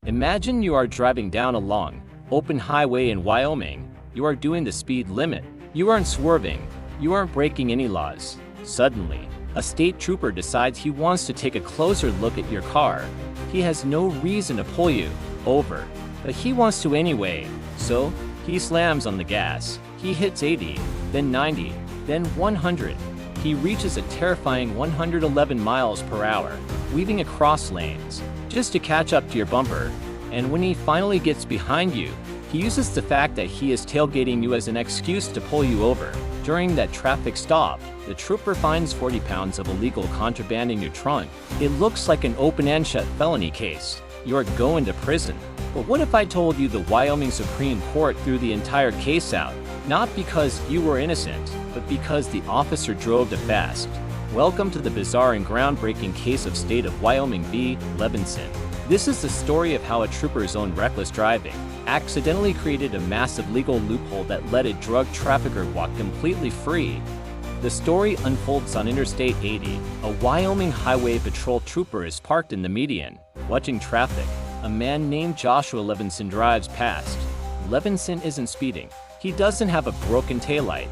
Imagine you are driving down a long, open highway in Wyoming. You are doing the speed limit. You aren't swerving. You aren't breaking any laws. Suddenly, a state trooper decides he wants to take a closer look at your car. He has no reason to pull you over, but he wants to anyway. So, he slams on the gas. He hits 80, then 90, then 100. He reaches a terrifying 111 miles per hour, weaving across lanes, just to catch up to your bumper. And when he finally gets behind you, he uses the fact that he is tailgating you as an excuse to pull you over. During that traffic stop, the trooper finds 40 pounds of illegal contraband in your trunk. It looks like an open and shut felony case. You're going to prison. But what if I told you the Wyoming Supreme Court threw the entire case out? Not because you were innocent, but because the officer drove too fast. Welcome to the bizarre and groundbreaking case of State of Wyoming v. Levenson. This is the story of how a trooper's own reckless driving accidentally created a massive legal loophole that let a drug trafficker walk completely free. The story unfolds on Interstate 80. A Wyoming Highway Patrol trooper is parked in the median, watching traffic. A man named Joshua Levenson drives past. Levenson isn't speeding. He doesn't have a broken taillight.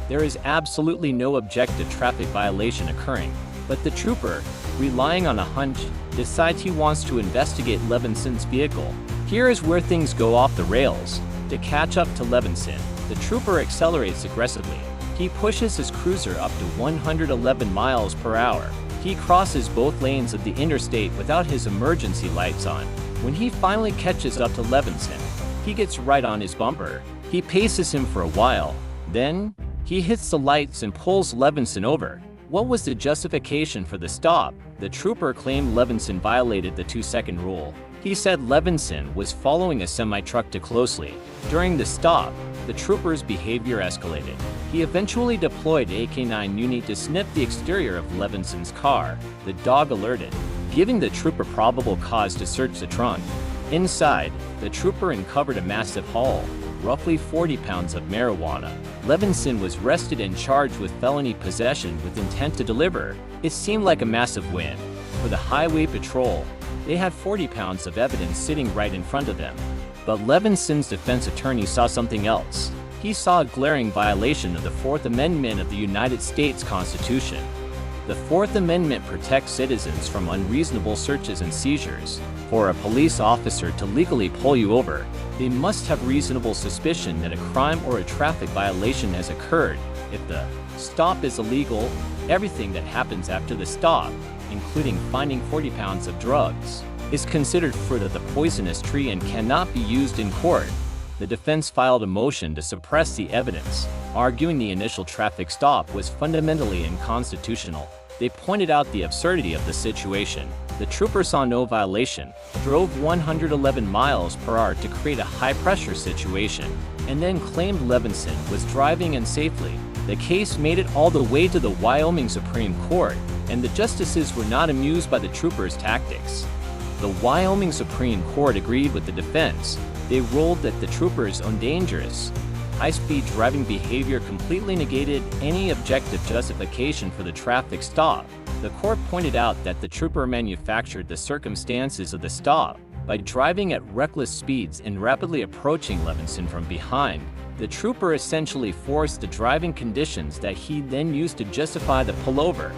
There is absolutely no objective traffic violation occurring, but the trooper, relying on a hunch, decides he wants to investigate Levenson's vehicle. Here is where things go off the rails. To catch up to Levenson, the trooper accelerates aggressively. He pushes his cruiser up to 111 miles per hour. He crosses both lanes of the interstate without his emergency lights on. When he finally catches up to Levenson, he gets right on his bumper. He paces him for a while. Then, he hits the lights and pulls Levenson over. What was the justification for the stop? The trooper claimed Levenson violated the 2-second rule. He said Levenson was following a semi-truck too closely. During the stop, the trooper's behavior escalated. He eventually deployed a K9 unit to sniff the exterior of Levenson's car. The dog alerted, giving the trooper probable cause to search the trunk. Inside, the trooper uncovered a massive haul, roughly 40 pounds of marijuana. Levenson was arrested and charged with felony possession with intent to deliver. It seemed like a massive win. For the Highway Patrol, they had 40 pounds of evidence sitting right in front of them. But Levenson's defense attorney saw something else. He saw a glaring violation of the Fourth Amendment of the United States Constitution. The Fourth Amendment protects citizens from unreasonable searches and seizures. For a police officer to legally pull you over, they must have reasonable suspicion that a crime or a traffic violation has occurred. If the stop is illegal, everything that happens after the stop, including finding 40 pounds of drugs, is considered fruit of the poisonous tree and cannot be used in court. The defense filed a motion to suppress the evidence, arguing the initial traffic stop was fundamentally unconstitutional. They pointed out the absurdity of the situation. The trooper saw no violation, drove 111 miles per hour to create a high-pressure situation, and then claimed Levenson was driving unsafely. The case made it all the way to the Wyoming Supreme Court, and the justices were not amused by the trooper's tactics. The Wyoming Supreme Court agreed with the defense. They ruled that the trooper's dangerous, high-speed driving behavior completely negated any objective justification for the traffic stop. The court pointed out that the trooper manufactured the circumstances of the stop by driving at reckless speeds and rapidly approaching Levenson from behind. The trooper essentially forced the driving conditions that he then used to justify the pullover.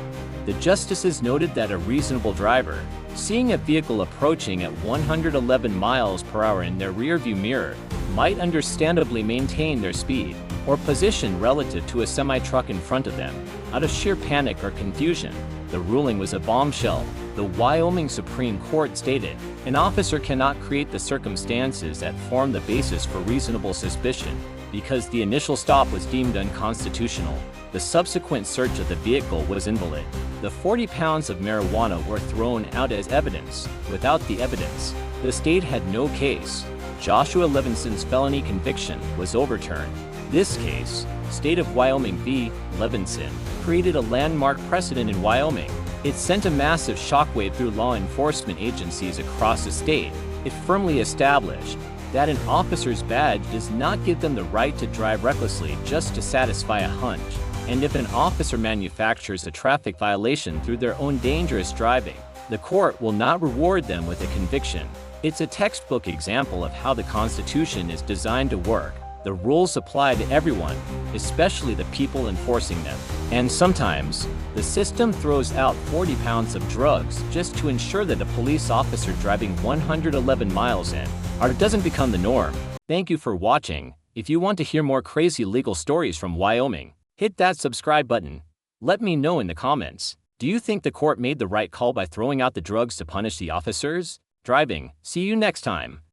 The justices noted that a reasonable driver, seeing a vehicle approaching at 111 miles per hour in their rearview mirror, might understandably maintain their speed or position relative to a semi-truck in front of them, out of sheer panic or confusion. The ruling was a bombshell. The Wyoming Supreme Court stated, an officer cannot create the circumstances that form the basis for reasonable suspicion, because the initial stop was deemed unconstitutional. The subsequent search of the vehicle was invalid. The 40 pounds of marijuana were thrown out as evidence. Without the evidence, the state had no case. Joshua Levenson's felony conviction was overturned. This case, State of Wyoming v. Levenson, created a landmark precedent in Wyoming. It sent a massive shockwave through law enforcement agencies across the state. It firmly established that an officer's badge does not give them the right to drive recklessly just to satisfy a hunch. And if an officer manufactures a traffic violation through their own dangerous driving, the court will not reward them with a conviction. It's a textbook example of how the Constitution is designed to work. The rules apply to everyone, especially the people enforcing them. And sometimes, the system throws out 40 pounds of drugs just to ensure that a police officer driving 111 miles in or doesn't become the norm. Thank you for watching. If you want to hear more crazy legal stories from Wyoming, hit that subscribe button. Let me know in the comments. Do you think the court made the right call by throwing out the drugs to punish the officers driving? See you next time.